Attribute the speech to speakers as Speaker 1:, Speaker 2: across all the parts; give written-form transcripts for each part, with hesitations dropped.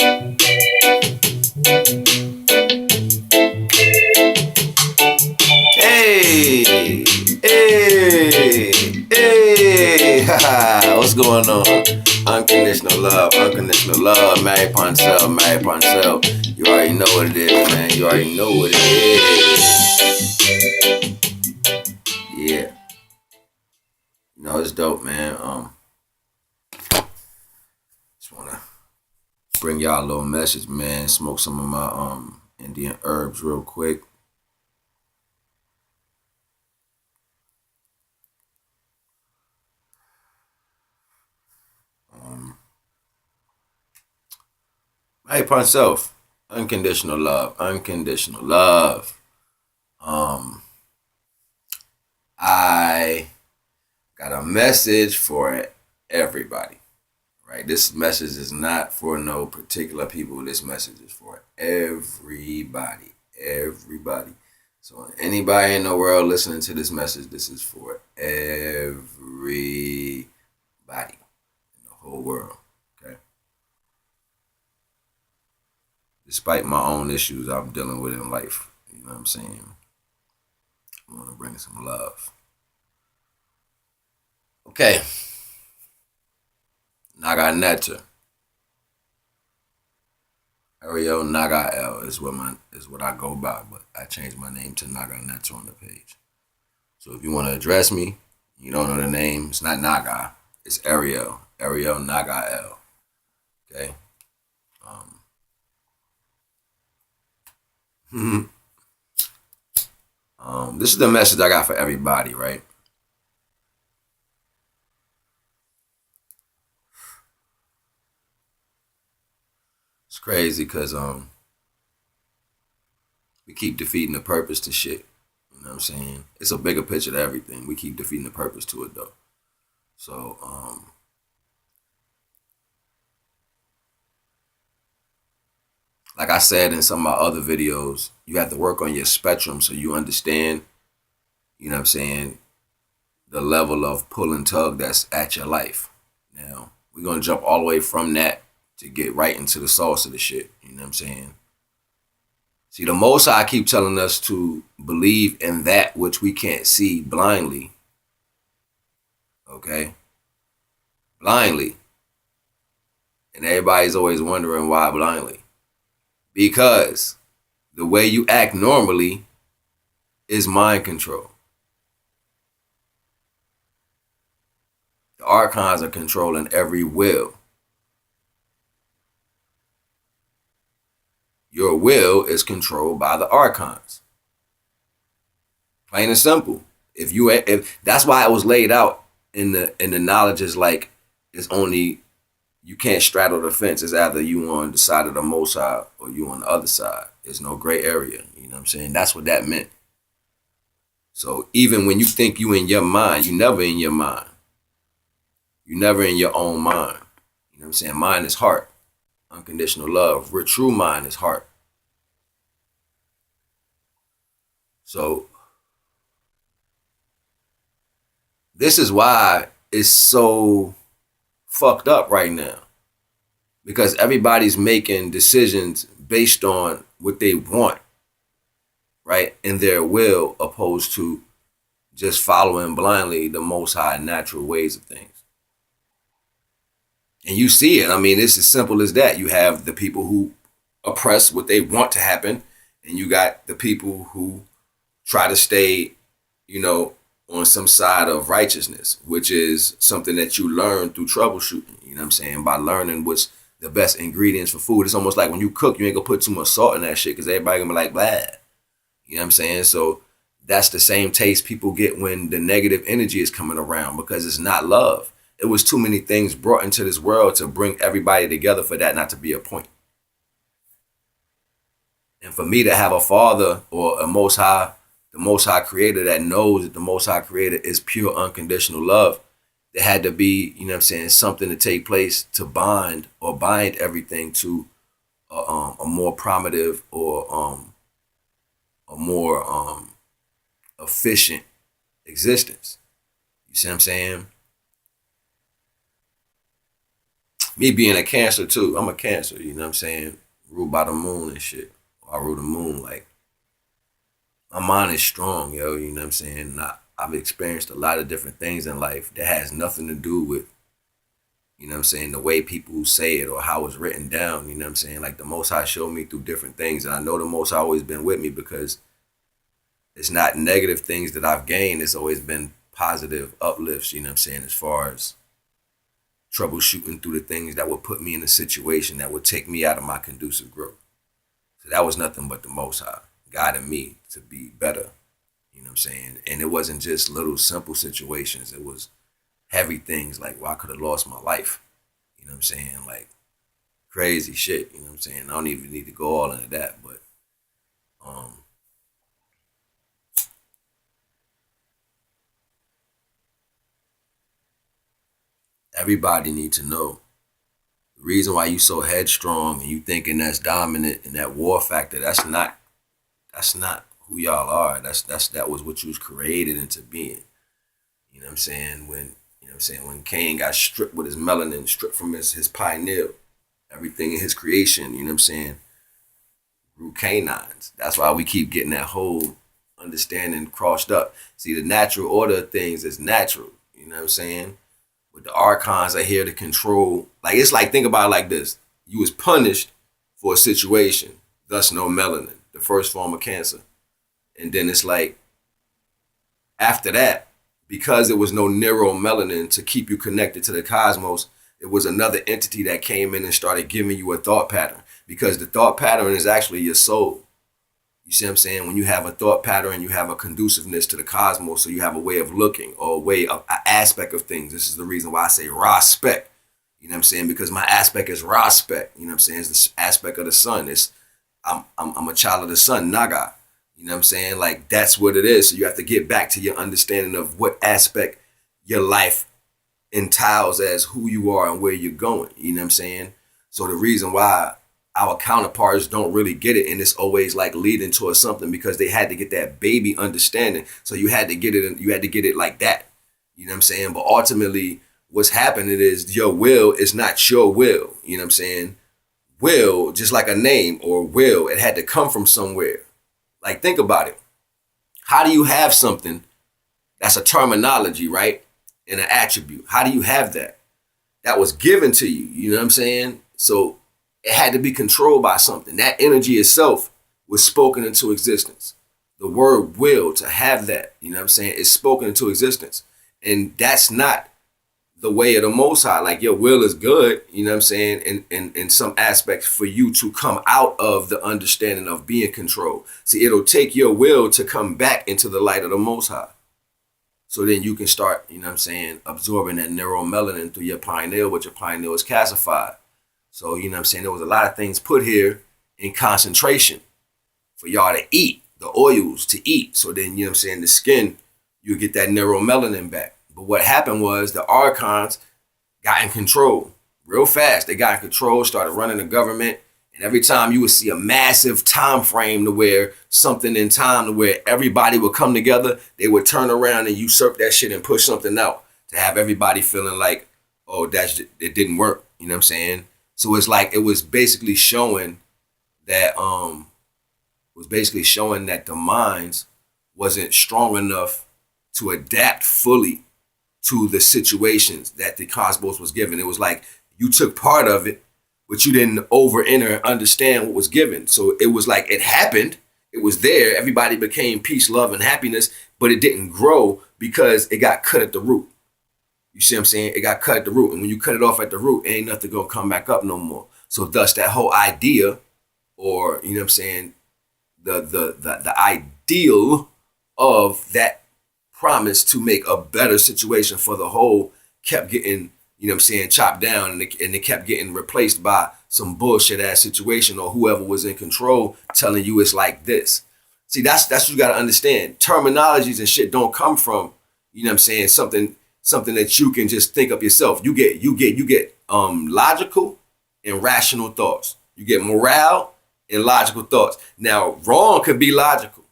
Speaker 1: Hey, hey, hey, haha, what's going on? Unconditional love, Mary Poncel, Mary Poncel. You already know what it is, man. You already know what it is. Yeah, it's dope, man. Just wanna bring y'all a little message, man. Smoke some of my Indian herbs real quick. Mary Poncel, unconditional love, unconditional love. Um, I got a message for everybody, right? This message is not for no particular people. This message is for everybody, everybody. So anybody in the world listening to this message, this is for everybody in the whole world, okay? Despite my own issues I'm dealing with in life, you know what I'm saying? I want to bring some love. Okay. Naga Netter. Ariel Naga L is what I go by, but I changed my name to Naga Netter on the page. So if you want to address me, you don't know the name, it's not Naga, it's Ariel. Ariel Naga L. Okay? This is the message I got for everybody, right? It's crazy because we keep defeating the purpose to shit. You know what I'm saying? It's a bigger picture to everything. We keep defeating the purpose to it though. So like I said in some of my other videos, you have to work on your spectrum so you understand, you know what I'm saying, the level of pull and tug that's at your life. Now, we're gonna jump all the way from that to get right into the sauce of the shit. You know what I'm saying? See, the Most High keep telling us to believe in that which we can't see blindly. Okay? Blindly. And everybody's always wondering why blindly. Because the way you act normally is mind control. The archons are controlling every will. Your will is controlled by the archons. Plain and simple. If that's why it was laid out in the knowledge is like it's only you can't straddle the fence. It's either you on the side of the Most High or you on the other side. There's no gray area. You know what I'm saying? That's what that meant. So even when you think you in your mind, you never in your mind. You never in your own mind. You know what I'm saying? Mind is heart. Unconditional love. True mind is heart. So this is why it's so fucked up right now. Because everybody's making decisions based on what they want, right? In their will, opposed to just following blindly the Most High natural ways of things. And you see it. I mean, it's as simple as that. You have the people who oppress what they want to happen, and you got the people who try to stay, on some side of righteousness, which is something that you learn through troubleshooting. You know what I'm saying? By learning what's the best ingredients for food. It's almost like when you cook, you ain't gonna put too much salt in that shit because everybody gonna be like, blah. You know what I'm saying? So that's the same taste people get when the negative energy is coming around because it's not love. It was too many things brought into this world to bring everybody together for that not to be a point. And for me to have a father or the Most High creator that knows that the Most High creator is pure unconditional love, there had to be, you know what I'm saying, something to take place to bind everything to a more primitive or a more efficient existence. You see what I'm saying? Me being a Cancer too, I'm a Cancer, you know what I'm saying? Ruled by the moon and shit. I rule the moon, like, my mind is strong, yo, you know what I'm saying? And I've experienced a lot of different things in life that has nothing to do with, you know what I'm saying, the way people say it or how it's written down, you know what I'm saying? Like the Most High showed me through different things. And I know the Most High always been with me because it's not negative things that I've gained. It's always been positive uplifts, you know what I'm saying, as far as troubleshooting through the things that would put me in a situation that would take me out of my conducive growth. So that was nothing but the Most High guiding me to be better, you know what I'm saying? And it wasn't just little simple situations. It was heavy things like, well, I could have lost my life, you know what I'm saying? Like crazy shit, you know what I'm saying? I don't even need to go all into that, but um, everybody need to know the reason why you so headstrong and you thinking that's dominant and that war factor. That's not who y'all are. That was what you was created into being. You know what I'm saying? When Cain got stripped with his melanin, stripped from his pineal, everything in his creation, you know what I'm saying, grew canines. That's why we keep getting that whole understanding crossed up. See, the natural order of things is natural. You know what I'm saying? But the archons are here to control. Like, it's like, think about it like this. You was punished for a situation, thus no melanin, the first form of cancer. And then it's like, after that, because there was no neuromelanin to keep you connected to the cosmos, it was another entity that came in and started giving you a thought pattern. Because the thought pattern is actually your soul. You see what I'm saying? When you have a thought pattern, you have a conduciveness to the cosmos, so you have a way of looking or a way of an aspect of things. This is the reason why I say respect. You know what I'm saying? Because my aspect is respect. You know what I'm saying? It's this aspect of the sun. I'm a child of the sun, Naga. You know what I'm saying? Like, that's what it is. So you have to get back to your understanding of what aspect your life entails as who you are and where you're going. You know what I'm saying? So the reason why our counterparts don't really get it, and it's always like leading towards something, because they had to get that baby understanding. So you had to get it like that. You know what I'm saying? But ultimately, what's happening is your will is not your will. You know what I'm saying? Will, just like a name or will, it had to come from somewhere. Like, think about it. How do you have something that's a terminology, right? And an attribute? How do you have that? That was given to you. You know what I'm saying? So it had to be controlled by something. That energy itself was spoken into existence. The word will, to have that, you know what I'm saying, is spoken into existence. And that's not the way of the Most High. Like, your will is good, you know what I'm saying, in some aspects for you to come out of the understanding of being controlled. See, it'll take your will to come back into the light of the Most High. So then you can start, you know what I'm saying, absorbing that neuromelanin through your pineal, which your pineal is calcified. So, you know what I'm saying, there was a lot of things put here in concentration for y'all to eat, the oils to eat. So then, you know what I'm saying, the skin, you get that neuromelanin back. But what happened was the archons got in control real fast. They got in control, started running the government. And every time you would see a massive time frame to where something in time to where everybody would come together, they would turn around and usurp that shit and push something out to have everybody feeling like, oh, it didn't work. You know what I'm saying? So it's like, it was basically showing that the minds wasn't strong enough to adapt fully to the situations that the cosmos was given. It was like you took part of it, but you didn't enter and understand what was given. So it was like it happened. It was there. Everybody became peace, love, and happiness, but it didn't grow because it got cut at the root. You see what I'm saying? It got cut at the root. And when you cut it off at the root, ain't nothing gonna come back up no more. So thus that whole idea, or, you know what I'm saying, the ideal of that promise to make a better situation for the whole kept getting, you know what I'm saying, chopped down, and it kept getting replaced by some bullshit ass situation or whoever was in control telling you it's like this. See, that's what you gotta understand. Terminologies and shit don't come from, you know what I'm saying, something that you can just think of yourself. You get logical and rational thoughts. You get morale and logical thoughts. Now, wrong could be logical,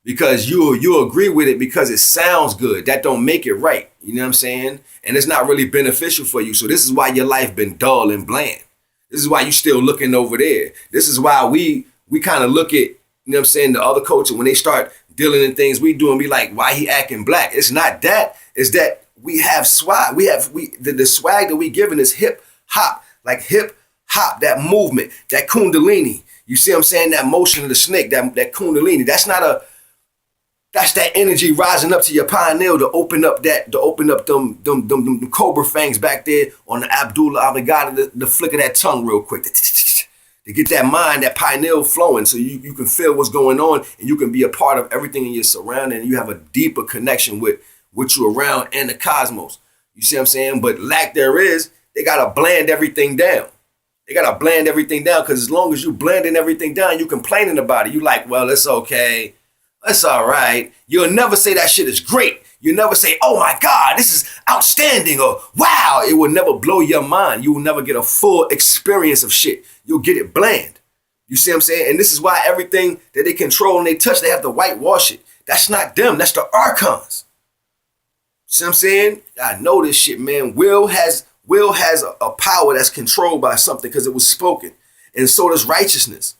Speaker 1: because you agree with it because it sounds good. That don't make it right. You know what I'm saying? And it's not really beneficial for you. So this is why your life been dull and bland. This is why you still looking over there. This is why we kind of look at, you know what I'm saying, the other culture when they start dealing in things we do and be like, why he acting black? It's not that. It's that we have swag. The swag that we giving is hip hop, like hip hop, that movement, that kundalini. You see what I'm saying? That motion of the snake, that kundalini. That's that energy rising up to your pineal to open up them cobra fangs back there on the Abdullah Abdullah, the flick of that tongue real quick. To get that mind, that pineal flowing so you can feel what's going on and you can be a part of everything in your surrounding and you have a deeper connection with what you're around and the cosmos. You see what I'm saying? But lack there is, they got to blend everything down. They got to blend everything down because as long as you blending everything down, you complaining about it. You like, well, it's okay. It's all right. You'll never say that shit is great. You'll never say, oh my God, this is outstanding or wow. It will never blow your mind. You will never get a full experience of shit. You'll get it bland. You see what I'm saying? And this is why everything that they control and they touch, they have to whitewash it. That's not them. That's the archons. See what I'm saying? I know this shit, man. Will has a power that's controlled by something because it was spoken. And so does righteousness.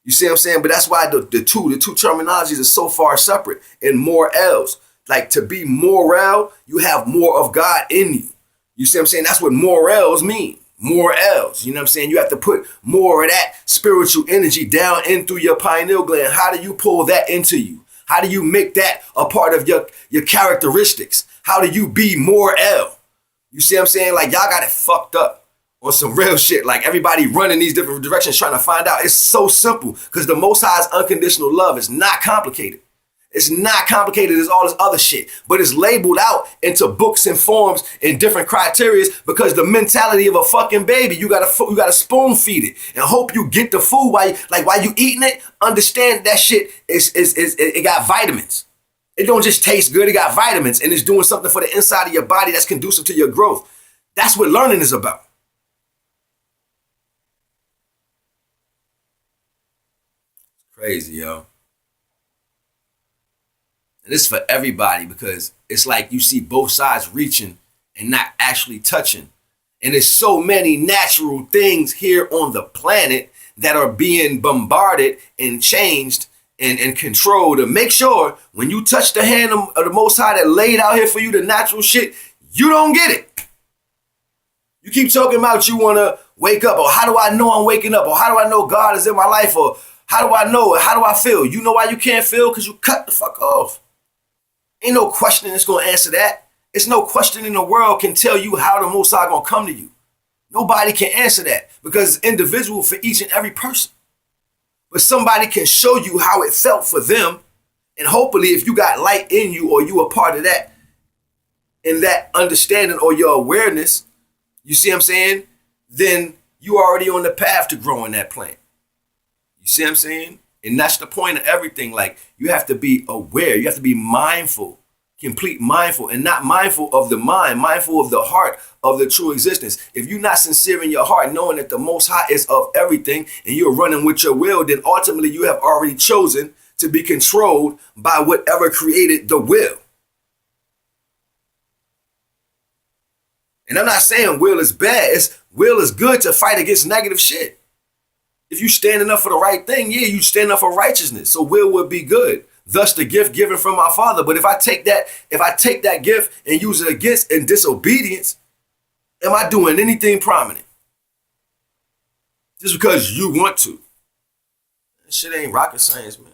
Speaker 1: You see what I'm saying? But that's why the two terminologies are so far separate. And more L's. Like to be moral, you have more of God in you. You see what I'm saying? That's what morals mean. More L's. You know what I'm saying? You have to put more of that spiritual energy down in through your pineal gland. How do you pull that into you? How do you make that a part of your characteristics? How do you be more L? You see what I'm saying? Like y'all got it fucked up. Or some real shit, like everybody running these different directions trying to find out. It's so simple because the Most High's unconditional love is not complicated. It's not complicated as all this other shit, but it's labeled out into books and forms and different criteria because the mentality of a fucking baby, you gotta spoon feed it and hope you get the food while you eating it. Understand that shit it got vitamins. It don't just taste good, it got vitamins and it's doing something for the inside of your body that's conducive to your growth. That's what learning is about. Crazy, yo. And this is for everybody because it's like you see both sides reaching and not actually touching. And there's so many natural things here on the planet that are being bombarded and changed and controlled to make sure when you touch the hand of the Most High that laid out here for you, the natural shit, you don't get it. You keep talking about you want to wake up or how do I know I'm waking up or how do I know God is in my life or how do I know it? How do I feel? You know why you can't feel? Because you cut the fuck off. Ain't no question that's going to answer that. It's no question in the world can tell you how the Most High going to come to you. Nobody can answer that because it's individual for each and every person. But somebody can show you how it felt for them. And hopefully if you got light in you or you a part of that, in that understanding or your awareness, you see what I'm saying? Then you already on the path to growing that plant. You see what I'm saying? And that's the point of everything. Like you have to be aware. You have to be mindful, complete mindful, and not mindful of the mind, mindful of the heart of the true existence. If you're not sincere in your heart, knowing that the Most High is of everything and you're running with your will, then ultimately you have already chosen to be controlled by whatever created the will. And I'm not saying will is bad. Will is good to fight against negative shit. If you standing up for the right thing, yeah, you stand up for righteousness. So will would be good. Thus the gift given from my Father. But if I take that gift and use it against in disobedience, am I doing anything prominent? Just because you want to. That shit ain't rocket science, man.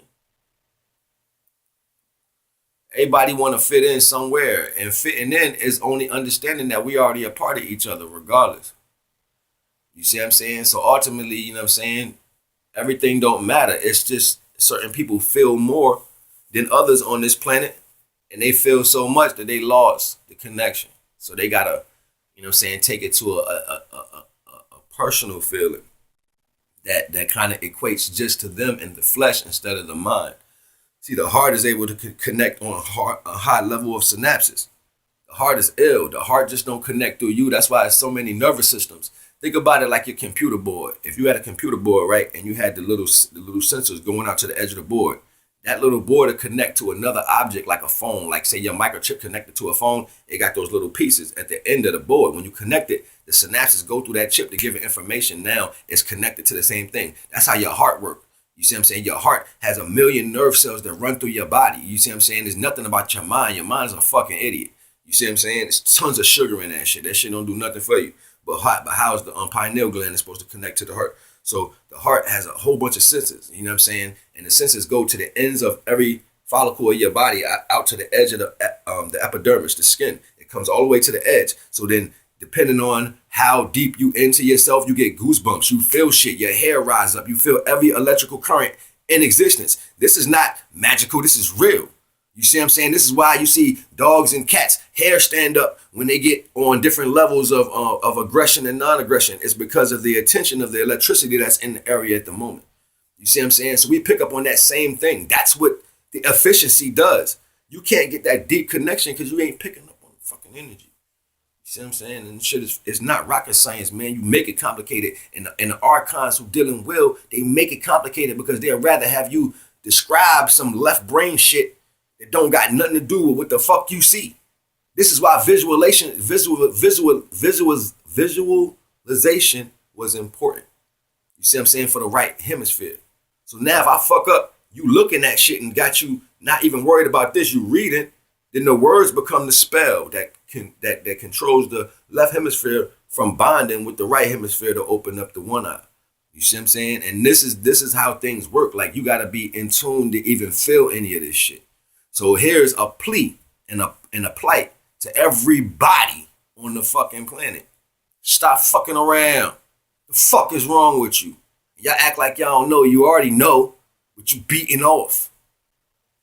Speaker 1: Everybody want to fit in somewhere. And fitting in is only understanding that we already a part of each other regardless. You see what I'm saying? So ultimately, you know what I'm saying? Everything don't matter. It's just certain people feel more than others on this planet. And they feel so much that they lost the connection. So they got to, you know what I'm saying, take it to a personal feeling that kind of equates just to them in the flesh instead of the mind. See, the heart is able to connect on a high level of synapses. The heart is ill. The heart just don't connect through you. That's why there's so many nervous systems. Think about it like your computer board. If you had a computer board, right, and you had the little sensors going out to the edge of the board, That little board to connect to another object like a phone, like say your microchip connected to a phone, it got those little pieces at the end of the board. When you connect it, the synapses go through that chip to give it information. Now it's connected to the same thing. That's how your heart works. You see what I'm saying? Your heart has a million nerve cells that run through your body. You see what I'm saying? There's nothing about your mind. Your mind's a fucking idiot. You see what I'm saying? There's tons of sugar in that shit. That shit don't do nothing for you. But how is the pineal gland is supposed to connect to the heart? So the heart has a whole bunch of senses. You know what I'm saying? And the senses go to the ends of every follicle of your body, out to the edge of the epidermis, the skin. It comes all the way to the edge. So then, depending on how deep you into yourself, you get goosebumps. You feel shit. Your hair rise up. You feel every electrical current in existence. This is not magical. This is real. You see what I'm saying? This is why you see dogs and cats hair stand up when they get on different levels of aggression and non-aggression. It's because of the attention of the electricity that's in the area at the moment. You see what I'm saying? So we pick up on that same thing. That's what the efficiency does. You can't get that deep connection because you ain't picking up on fucking energy. You see what I'm saying? And shit it's not rocket science, man. You make it complicated. And the archons who deal in will, they make it complicated because they'd rather have you describe some left brain shit that don't got nothing to do with what the fuck you see. This is why visualization was important. You see what I'm saying? For the right hemisphere. So now if I fuck up, you looking at shit and got you not even worried about this, you reading, then the words become the spell that controls the left hemisphere from bonding with the right hemisphere to open up the one eye. You see what I'm saying? And this is how things work. Like you gotta be in tune to even feel any of this shit. So here's a plea and a plight to everybody on the fucking planet. Stop fucking around. The fuck is wrong with you? Y'all act like y'all don't know. You already know, but you beating off.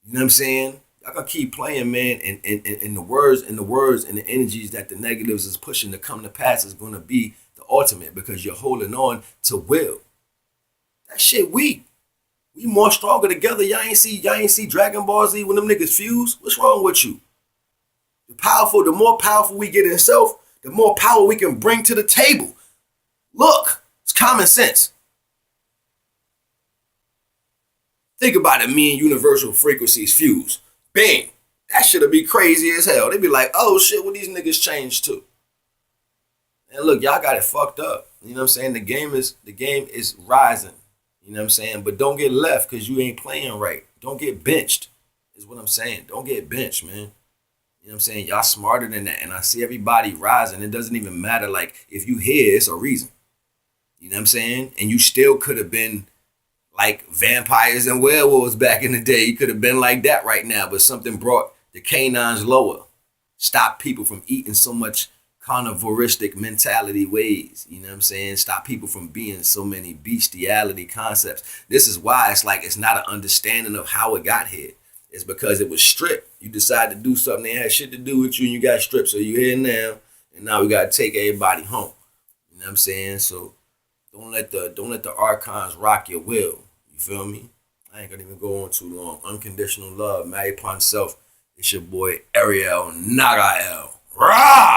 Speaker 1: You know what I'm saying? Y'all gonna keep playing, man, and the words and the energies that the negatives is pushing to come to pass is gonna be the ultimate because you're holding on to will. That shit weak. We more stronger together. Y'all ain't see Dragon Ball Z when them niggas fuse? What's wrong with you? The more powerful we get in self, the more power we can bring to the table. Look, it's common sense. Think about it, me and universal frequencies fuse. Bang. That shit'll be crazy as hell. They be like, oh shit, what these niggas changed to? And look, y'all got it fucked up. You know what I'm saying? The game is rising. You know what I'm saying? But don't get left because you ain't playing right. Don't get benched, is what I'm saying. Don't get benched, man. You know what I'm saying? Y'all smarter than that. And I see everybody rising. It doesn't even matter. Like, if you here, it's a reason. You know what I'm saying? And you still could have been like vampires and werewolves back in the day. You could have been like that right now. But something brought the canines lower. Stop people from eating so much carnivoristic mentality ways. You know what I'm saying? Stop people from being so many bestiality concepts. This is why it's like it's not an understanding of how it got here. It's because it was stripped. You decided to do something that had shit to do with you and you got stripped. So you're here now. And now we gotta take everybody home. You know what I'm saying? So don't let the archons rock your will. You feel me? I ain't gonna even go on too long. Unconditional love, married upon self. It's your boy Ariel Nagael. Rah!